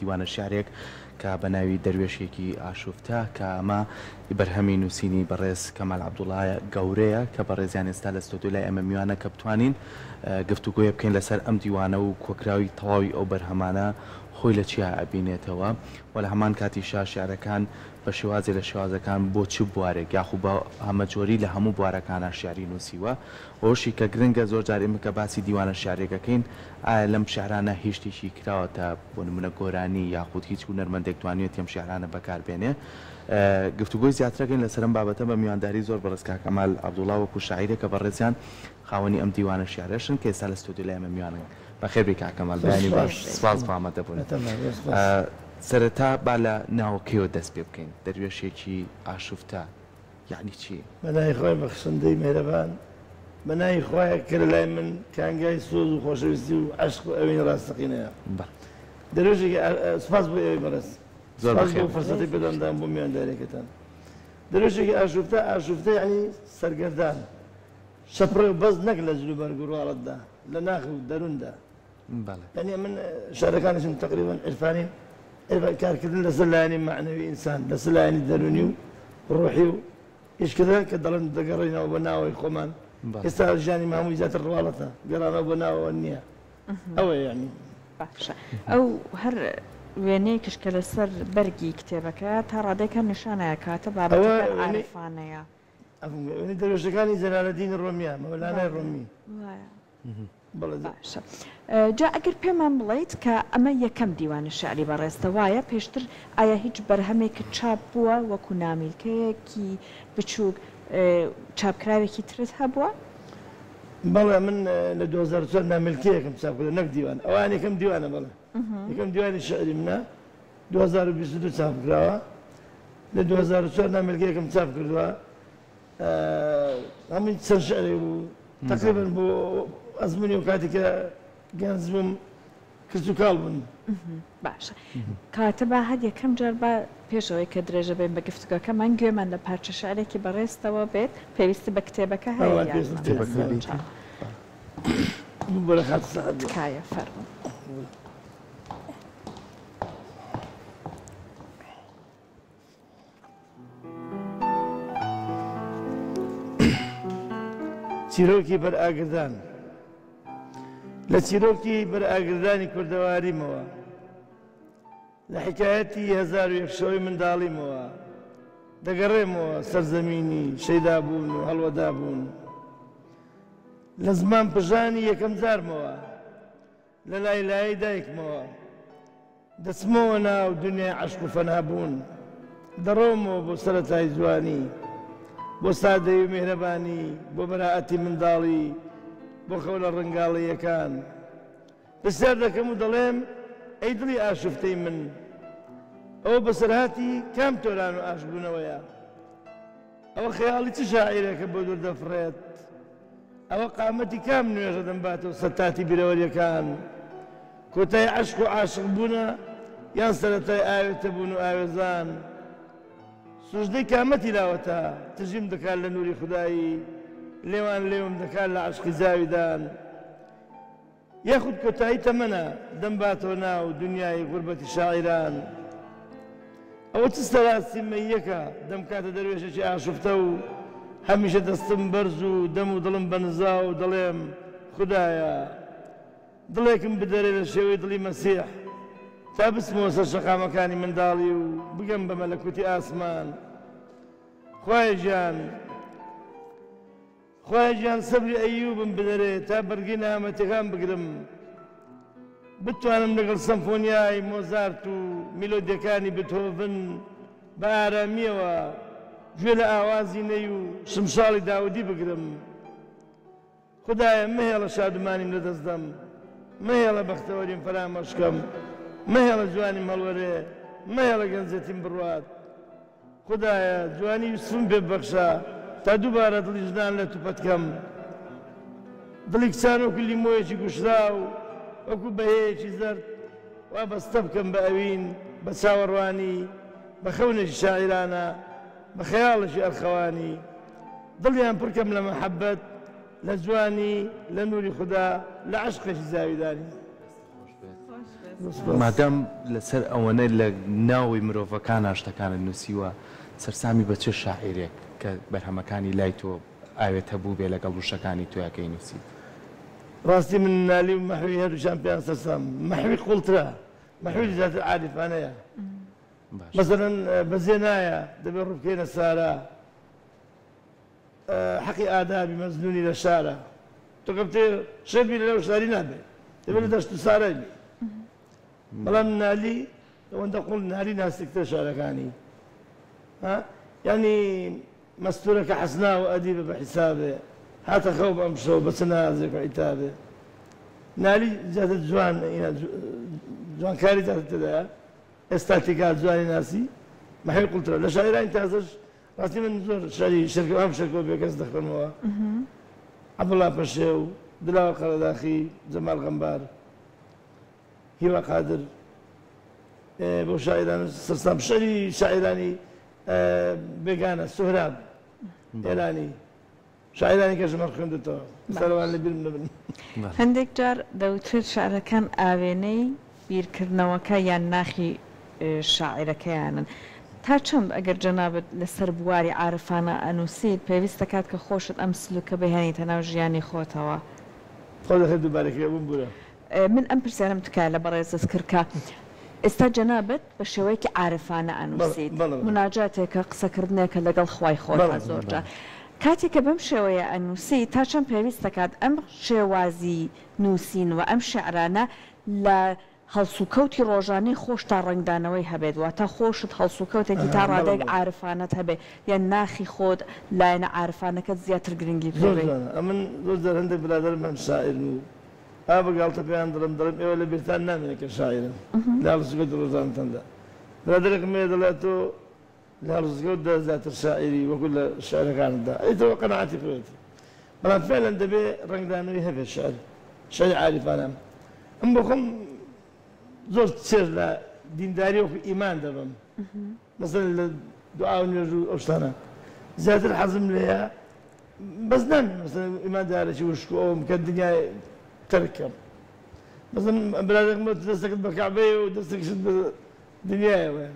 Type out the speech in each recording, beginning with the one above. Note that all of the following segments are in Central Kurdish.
دیوانە شعرێک کە بە ناوی دەروێشێکی ئاشوفتە کە ئەمە بەرهەمی نووسینی بەڕێز کەمال عەبدوڵڵا گەورەیە کە بەڕێزیان ئێستا لە ستۆدیۆلای ئەمە میوانە کە بتوانین گفتوگۆیە بکەین لەسەر ئەم دیوانە و کۆکراوی تەواوی ئەو بەرهەمانە خۆی لە چیا ئەبینێتەوە و لە هەمان کاتیشا شیعرەکان بە شێوازێک لە شێوازەکان بۆ چ بوارێک یاخو بە هەمەجۆری لە هەموو بوارەکانە شیعری نووسیوە ئەوشی کە گرنگە زۆر جار ئێمە کە باسی دیوانە شیعرێکەکەین ئایا لەم شیعرانە هیچ شتێکی کراوەتە بۆ نمونە گۆرانی یاخود هیچ هونەرمەندێک توانێت ئەم شیعرانە بەکاربێنێ گفتوگۆی زیاترەکەین لەسەر ئەم بابەتە بە میوانداری زۆر بەڕێز کاک کەمال عەبدوڵڵا وەکو شاعیرێک کە بەڕێزیان خاوەنی ئەم دیوانە شیعرەشن کە ئێستا لە ستۆدیۆلای ئەمە میوانن بەخێر بێ کاک کەمال بەیانی باش سپاس بۆ ئامادەبوون سەرەتا با لە ناوەکەیەوە دەست پێ بکەین دەروێشێکی ئاشوفتە یعنی چی؟ بەنای خۆی بەخشندەی مێرەبان بەنای خۆیە کە لە لای من کانگای سۆز و خۆشەویستی و عەشق و ئەوەی ڕاستەقینەیە دەروێشێکی سپاس بۆ ئێوەی بەڕێز سپاس بۆ فەرسەتەی پێداندان بۆ میوانداریەکەتان دەروێشێکی ئاشوفتە یعنی سەرگەردان شەپڕێ و بەز نەک لە جلوبەرگ و ڕواڵەتدا لە ناخ و دەرووندا یعنی من شارەکانیشم تقریبا عرفانین کارکردن لەسەر لایەنی معنەوی ئینسان لەسەر لایەنی دەرونی و ڕۆحی و هیچکردە کە دەڵێن دەگەڕێنەوە بە ناوەی خۆمان ئێستا ژیانی مامووی زیاتر ڕواڵەتە گەڕانەوە بە ناوەوە نییە ئەوە یعنی باشە ئەو هەر وێنەیەکش کە لەسەر بەرگی کتێبەکە تا ڕادێکە نیشانەیە کاتە بابەتەکان عارفانەیە وێنەی دەروێشەکانی جەلالەدین ڕۆمیە مەولانای ڕۆمی باشە جا ئەگەر پێمان بڵێیت کە ئەمە یەکەم دیوانە شعری بەڕێستە وایە پێشتر ئایا هیچ بەرهەمێکە چاپ بووە وەکو نامیلکەیەکی بچووک چاپکراوێکی ترت هەبووە؟ بەڵێ من لە 2004 نامیلکەیەکم چاپ کردە نەک دیوان ئەوان یەکەم دیوانە بەڵێ یەکەم دیوانی شعری منە 2022 چاپ کراوە لە 2004 نامیلکەیەکم چاپ کردووە هەمووی چەند شعری بوو تقریبا بۆ ئەزمموی و کاتی کە گەنج بووم کچ و کاڵ بوون باشە کاتە با هەر یەکەم جار بە پێشەوەی کە درێژە بین بە گفتوگەکەمان گوێمان لە پارچە شعرێکی بەڕێستەوە بێت پێویستی بە کتێبەکە هەیە بۆرە خات سەعەت تکایە فەرموو چیرۆکی بەرئاگردان لە چیرۆکی بەرئاگردانی کوردەواریمەوە لە حکایەتی 1001 شەوەی منداڵیمەوە دەگەڕێمەوە سەرزەمینی شەیدابوون و هەڵوەدابوون لە زمان پژانی یەکەم جارمەوە لە لای لای دایکمەوە دەچمەوە ناو دنیای عەشق و فەنابوون دەڕۆمەوە بۆ سەرەتای جوانی بۆ سادەی و میهرەبانی بۆ بەراعەتی منداڵی بۆ خەولە ڕنگاڵیەکان پرسیار دەکەم و دەڵێم ئەی دڵی ئاشوفتەی من ئەوە بەسەرهاتی کام تۆران و ئاشبوونەوەیە ئەوە خەیاڵی چ شاعیرێکە بۆ دوور دەفڕێت ئەوە قامەتی کام نوێژە دەمباتەوە سەتاتی بیرەوەریەکان کۆتای عەشق و عاشق بوونە یان سەرەتای ئاوێتە بوون و ئاوێزان سوژدەی کامەتی لاوەتە تژیم دەکات لە نووری خودایی لێوان لێوم دەکات لە عەشقی زاویدان یاخود کۆتایی تەمەنە دەمباتەوە ناو دنیای غوربەتی شاعیران ئەوە چ سەراستی مەیەکە دەمکاتە دەروێشێکی ئاشوفتە و هەمیشە دەستم بەرز و دەم و دڵم بەنزا و دەڵێم خودایە دڵێکم بدەرێ لە شێوەی دڵی مەسیح تا بسمەوە سەر شەقامەکانی منداڵی و بگەم بە مەلەکوتی ئاسمان خوایە گیان سەبری ئەیوبم بدەرێ تا بەرگی نامەتەکان بگرم بتوانم لەگەڵ سەمفۆنیای مۆزارت و میلۆدیەکانی بتۆڤن بە ئارامیەوە گوێ لە ئاوازی نەی و شمشاڵی داودی بگرم خودایە مەهێڵە شادمانیم لەدەستدەم مەهێڵە بەختەوەریم فەرامۆشکەم مەهێڵە جوانیم هەڵوەرێ مەهێڵە گەنجەتیم بڕوات خودایە جوانی یوسفم پێ ببەخشە تا دووبارە دڵی ژنان لە توپەتکەم دڵی کچان وەکو لیمۆیەکی گوشرا و وەکو بەهەیەکی زەرد وا بەستە بکەم بە ئەوین بە چاوەڕوانی بە خەونێکی شاعیرانە بە خەیاڵێکی ئەرخەوانی دڵیان پڕکەم لە مەحەبەت لە جوانی لە نووری خوددا لە عەشقێکی زاویدانی مادام لەسەر ئەوەنە لە ناوی مرۆڤەکان شتەکانە نووسیوە سەرسامی بە چه شاعیرێک کە بەرهەمەکانی لای تۆ ئاوێت هەبوو بێ لەگەڵ وشەکانی تۆیەکەی نووسیت ڕاستی من نالی و مەحوی هەردووشان پێیان سەرسام مەحوی قوڵترە مەحوی زیاتر عاریفانەیە مەسەڵەن بەزێ نایە دەبێت ڕووبکەینە سارە حەقی ئادابی مەزنونی لە شارە تۆ کەمتێ شەربی لەو شاری نابێت دەبێت لە دەشت و سارای بێ بەڵام نالی ئەوەندە قوڵ نالی ناسکتە شارەکانی یعنی مەستورەکە حەسنا و ئەدیبە بە حیسابێ هاتە خەو بەم شەو بە چ نازێک و عیتابێ نالی زیاتر جوانکاری زیاتر تێدایە ئێستاتیکات جوانی ناسی مەحوی قوڵترە لە شاعیرانی تازەش ڕاستی من زۆر شاری شەرکە ئەم شەرکەوە بێکەس دەخڕمەوە عەبدوڵڵا پەشێ و دلاوە قەرەداخی جەمال غەمبار هیوا قادر بۆ شاعیران سەرسام شەری شاعیرانی بێگانە سۆهراب ئێرانی شاعیرانی کە ژمەر خوێندێتەوە سەروان لە بیرم نەبن هەندێک جار دەوترێت شعرەکان ئاوێنەی بیرکردنەوەکە یان ناخی شاعیرەکەیانن تا چەند ئەگەر جەنابەت لەسەر بواری عارفانە ئەنووسیت پێویست دەکات کە خۆشت ئەم سلوکە بهێنیتە ناو ژیانی خۆتەوە خۆ دەکرێت دووبارەکەی بووم بوورە من ئەم پرسیارم تکایە لە بەڕێز کردکە ئێستا جەنابەت بە شێوەیەکی عارفانە ئەنووسیت مناجاتێکە قسەکردنێکە لەگەڵ خوای خۆتە زۆرجار کاتێککە بەم شێوەیە ئەنووسی تا چەند پێویست دەکات ئەم شێوازی نووسین و ئەم شعرانە لە هەڵسوکەوتی ڕۆژانەی خۆش تا ڕنگدانەوەی هەبێت وە تا خۆشت هەڵسوکەوتێکی تا ڕادێک عارفانەت هەبێ یان ناخی خۆت لایەنە عارفانەکەت زیاتر گرنگی پێ من زۆر هەندێک برادر من شاعر و بەگاڵتە پێیان دڵم ئێوە لە بیرتان نامێنێت کە شاعرن لە هەڵسوکەوت ڕۆژانتاندا برادرێک مێ دەڵێت تۆ لە هەڵسوکەوتدا زیاتر شاعری وەکو لە شعرەکانتدا ئەیتەوە قەناعەتی خۆیەتی بەڵام فعلەن دەبێ ڕنگدانەوەی هەبێت شعری عارفانە ئەم بۆ خۆم زۆر چێر لە دینداری وەکو ئیمان دەبم مەسەڵەن لە دوعا و نوێژ و ئەو شتانە زیاتر حەزم لێیە بەس نامێ مەسەڵەن ئیماندارێکی وشکو ئەوم کە دنیای تەرکەم مەسەڵەن برادێکم دەستەکەت بە کەعبەیە و دەستێکشت بە دنیایەوە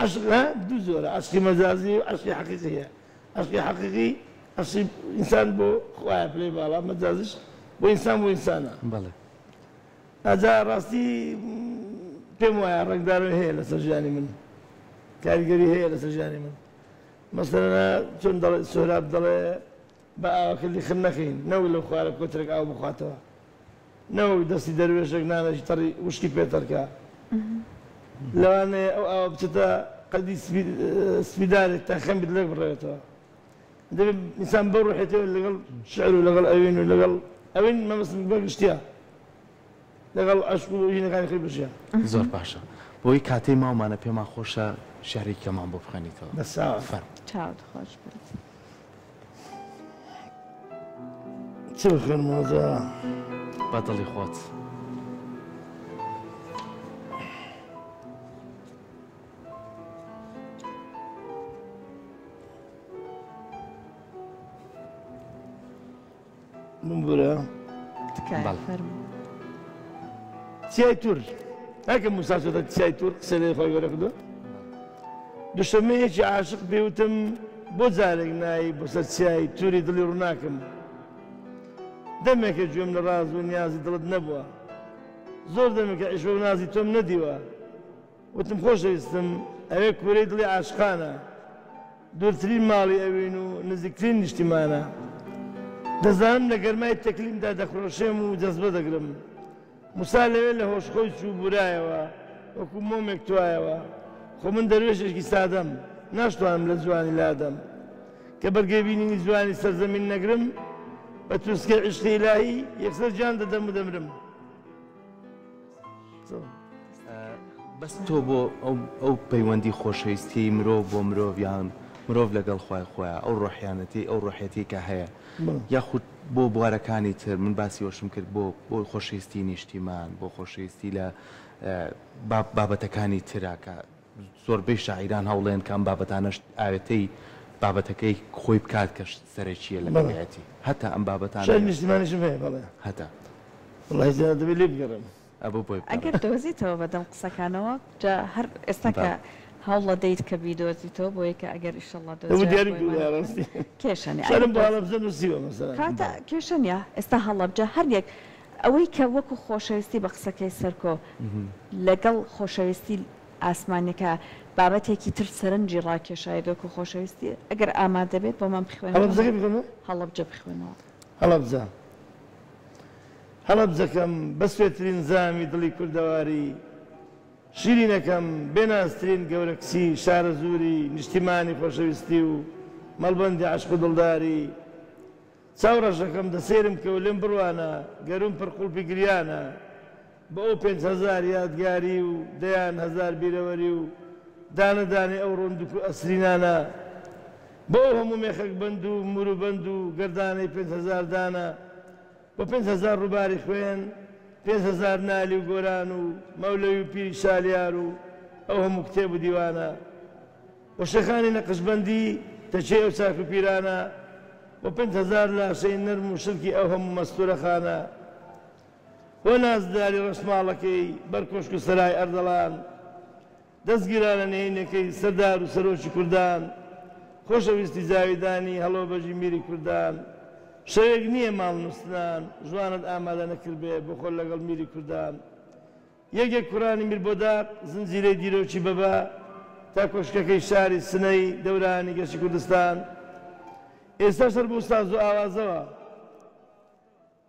عشق دوو زۆرە عشقی مەجازی و عشقی حەقیقیە عشقی حەقیقی عشقی ئینسان بۆ خوایە پلەی باڵا مەجازیش بۆ ئینسان بۆ ئینسانە ئەجا ڕاستی پێم وایە ڕنگدانەوەی هەیە لەسەر ژیانی من کاریگەری هەیە لەسەر ژیانی من مەسەڵەن چۆن دەڵێ سۆهراب دەڵێ بە ئاوەکردی خن نەخین نەوەی لەو خوارە کۆترێک ئاو بخواتەوە نەوەی دەستی دەروێشێک نانەشی تەڕی وشکی پێتەرکە لەوانەیە ئەو ئاوە بچێتە قەدی سپیدارێک تا خەم لەک بڕێتەوە دەبێت ئینسان بڕوحێتەوە لەگەڵ شعر و لەگەڵ ئەوین و لەگەڵ ئەوین مەمەسم بەگشتیە لەگەڵ عشق و ژینەکانی خۆی بژیان زۆر باشە بۆی کاتەی ماومانە پێمان خۆشە شارێکەمان بۆ بخەنیتەوە بەساوە چاوت خۆش بێت چ بخێنمەوەجا بە دڵی خۆت من بورە چیای تور ناکەم موساسۆتە چیای تور قسە لێ خۆی گەورە کردو دوشەمەیەکی عاشق پێوتم بۆ جارێک نایی بۆ سەر چیای توری دڵی ڕووناکەم دەمێکە گوێم لە ڕاز و نیازی دڵت نەبووە زۆر دەمێکە عیشوە و نازی تۆم نەدیوە وتم خۆشەویستم ئەوێ کوورەی دڵی عاشقانە دوورترین ماڵی ئەوین و نزیکترین نیشتیمانە دەزانم لە گەرمای تەکلیمدا دەخڕۆشێم و جەزبە دەگرم موسا لەوێ لە هۆشخۆی چوو بورایەوە وەکو مۆمێک توایەوە خۆ من دەروێشێکی سادەم ناشتوانم لە جوانی لادەم کە بەرگەی بینینی جوانی سەرزەمین نەگرم بە تووسکەی عیشقی ئیلاهی یەکسەر جان دەدەم و دەمرم بەس تۆ بۆ ئەو پەیوەندی خۆشەویستی مرۆڤ بۆ مرۆڤیان مرۆڤ لەگەڵ خوای خۆیان ئەو ڕۆحیانەتی ئەو ڕۆحەتی کە هەیە یاخود بۆ بوارەکانی تر من باسی وەشم کرد بۆ خۆشەویستی نیشتیمان بۆ خۆشەویستی لە بابەتەکانی تراکە زۆربەی شاعیران هەوڵێن کەم بابەتانەش ئاوێتەی بابەتەکەی خۆی بکات کە سەرەکیە لە بەیەتی هەتا ئەم بابەتان نیشتیمانیشم هەیە بەڵێ هەتا وڵای زیاد دەبێت لێ بگەڕم ئەبوو بۆی ئەگەر دۆزیتەوە بەدەم قسەکانەوە جا هەر ئێستا کە هەوڵە دەیت کە بیدۆزیتەوە بۆ یەکە ئەگەر ئیشەڵڵا دۆزی کێشەنی کاتە کێشەنە ئێستا هەڵەبجە هەردێک ئەوەی کە وەکو خۆشەویستی بە قسەکەی سەرکۆ لەگەڵ خۆشەویستی ئاسمانەکە بابەتێکی تر سەرنجی ڕاکێشایە وەکو خۆشەویستی ئەگەر ئامادە بێت بۆ من بخوێنەوە هەڵەبجە بخوێنەوە هەڵەبجە هەڵەبجەکەم بەسوێترین زامی دڵی کوردەواری شیرینەکەم بێنازترین گەورەکسی شارە زووری نیشتیمانی خۆشەویستی و مەڵبەندی عەشق و دڵداری چاوڕەشەکەم دەسێرم کە و لێم بڕوانە گەروم پڕقوڵپی گریانە بە ئەو 5,000 یادگاری و دەیان 1000 بیرەوەری و دانەدانی ئەو ڕۆندوک و ئەسرینانە بۆ هەموو مێخەک بند و مروبند و گەردانەی 5,000 دانە بۆ 5,000 ڕووباری خوێن 5,000 نالی و گۆران و مەولەوی و پیری شالیار و ئەو هەموو کتێب و دیوانە بۆ شەخانی نەقشبەندی تەچێ ئەو چاک و پیرانە بۆ 5,000 لاشەی نەرم و شلکی ئەو هەموو مەستورەخانە بۆ نازداری ڕەشماڵەکەی بەرکۆشک و سەرای ئەردەڵان دەستگیرانە نهێنەکەی سەردار و سەرۆکی کوردان خۆشەویستی جاویدانی هەڵۆ بەژی میری کوردان شەوێک نییە ماڵ نووسنان ژوانت ئامادە نەکرد بێ بۆ خۆل لەگەڵ میری کوردان یەکێک کوڕانی میربۆدار زنجیرەی دیرۆکی بەبا تا کۆشکەکەی شاری سنەی دەورانی گەشتی کوردستان ئێستا سەر بۆ ئوستاز و ئاوازەوە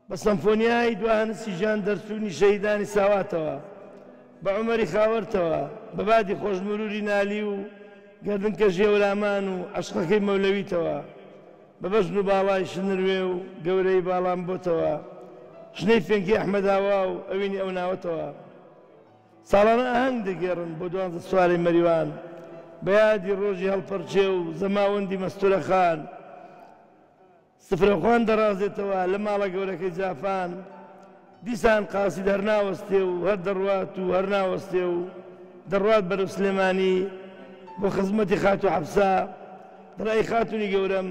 بە سەمفۆنیای دواهەنسی ژیان دەرچوونی شەهیدانی ساواتەوە بە عومەری خاوەرتەوە بە بادی خۆشمروری نالی و گەردنکە ژێورامان و عەشقەکەی مەولەویتەوە بە بەژن و باڵای شنروێ و گەورەی باڵام بۆتەوە ژنەی فێنکی ئەحمەداوا و ئەوینی ئەو ناوەتەوە ساڵانە ئاهەنگ دەگێڕن بۆ 12 سواری مەریوان بە یادی ڕۆژی هەڵپەرچێ و زەماوەندی مەستورەخان سفرەخوان دەڕازێتەوە لە ماڵە گەورەکەی جافان دیسان قاسید هەر ناوەستێ و هەر دەڕوات و هەر ناوەستێ و دەڕوات بەرەو سلێمانی بۆ خزمەتی خات و حەفسا دڕای خاتونی گەورەم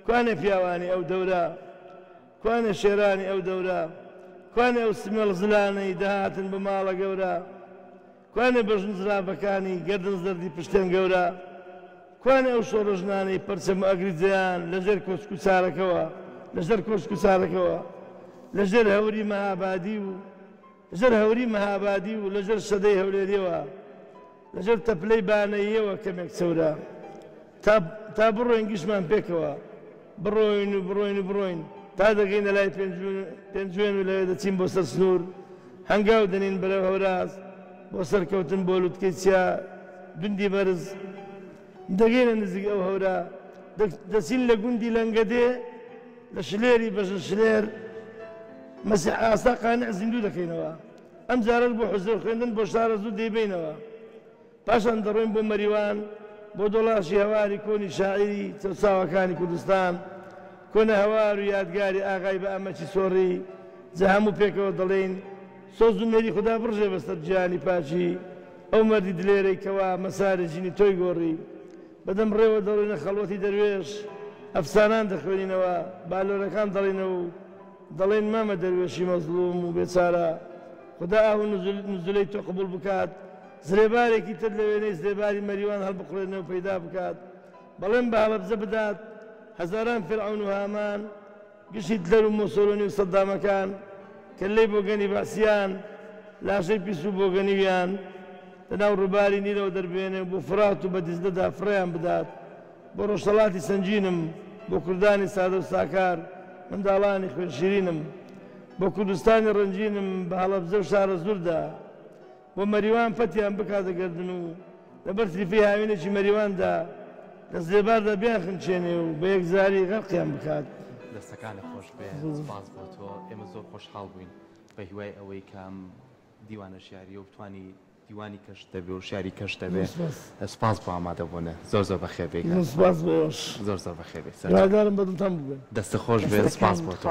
کوانێ پیاوانی ئەو دەورە کوانێ شێرانی ئەو دەورە کوانێ ئەو سمێڵ زلانەی داهاتن بە ماڵە گەورە کوانێ بەژن زرافەکانی گەردن زەردی پشتێن گەورە کوانێ ئەو شۆڕژنانەی پەرچەم و ئەگری جەیان لەژێر کۆچک و چارەکەوە لەژێر کۆچک و چارەکەوە لەژێر هەوری مەهابادی و لەژێر هەوری مەهابادی و لەژێر شەدەی هەولێریەوە لەژێر تەپلەی بانەییەوە کەمێک چەورە تا بڕۆین گشتمان پێکەوە بڕۆین و بڕۆین و بڕۆین تا دەگەینە لای پێنجوێن و لەوێ دەچین بۆ سەر سنوور هەنگاو دەنین بەرەو هەوراز بۆ سەرکەوتن بۆ لوتکەی چیا دوندی بەرز دەگەینە نزیک ئەو هەورە دەچین لە گوندی لەنگەدێ لە شلێری بەژن شلێر مەسیح ئاستا قانع زیندوو دەکەینەوە ئەم جارەت بۆ حوزێر خوێندن بۆ شارە زوو دەیبینەوە پاشان دەڕۆین بۆ مەریوان بۆ دۆڵاشی هەواری کۆنی شاعیری چاوساوەکانی کوردستان کۆنە هەوار و یادگاری ئاغای بە ئەمەچی سۆڕی جە هەموو پێکەوە دەڵێن سۆز و مێری خوددا بڕژێ بەسەر گیانی پاچی ئەو مەردی دلێرەی کەوا مەساری ژینی تۆی گۆڕی بەدەم ڕێوە دەڕۆینە خەڵوەتی دەروێش ئەفسانان دەخوێنینەوە بالۆرەکان دەڵێنەوە و دەڵێن مامە دەروێشی مەزلوم و بێچارە خوددا ئاو نزولەی تۆ قبول بکات زرێبارێکی تر لە وێنەی زرێباری مەریوان هەڵبقڕێنەوە پەیدا بکات بەڵێن بە هەڵەبجە بدات هەزاران فیرعون و هامان گشتی هیتلەر و مۆسۆلۆنی و سەدامەکان کەلەی بۆگەنی باسییان لاشەی پیس و بۆگەنیویان لەناو ڕووباری نیرەوە دەربێنێ بۆ فرات و بە دیزدەدا فڕێیان بدات بۆ ڕۆژهەڵاتی سەنجینم بۆ کوردانی سادە و ساکار منداڵانی خوێنشیرینم بۆ کوردستانی ڕەنجینم بە هەڵەبجە و شارە زووردا بۆ مەریوان پەتیان بکاتەگەردن و لەبەر تریفەی هاوینێکی مەریواندا لە زێباردا بیان خنچێنێ و بە یەکزاری غەرقیان بکات. دەستەکانە خۆش بێ سپاس بۆ تۆ ئێمە زۆر خۆشحاڵ بووین بە هیوای ئەوەی کام دیوانە شیاریە و بتوانی دیوانی کەش دەبێ و شاری کەش دەبێ سپاس بۆ ئامادەبوونە زۆر زۆر بەخێر بێ سپاس بۆش زۆر زۆر بەخێر بێ ڕاگارم بەدڵتان ببێ دەستە خۆش بێ سپاس بۆ تۆ.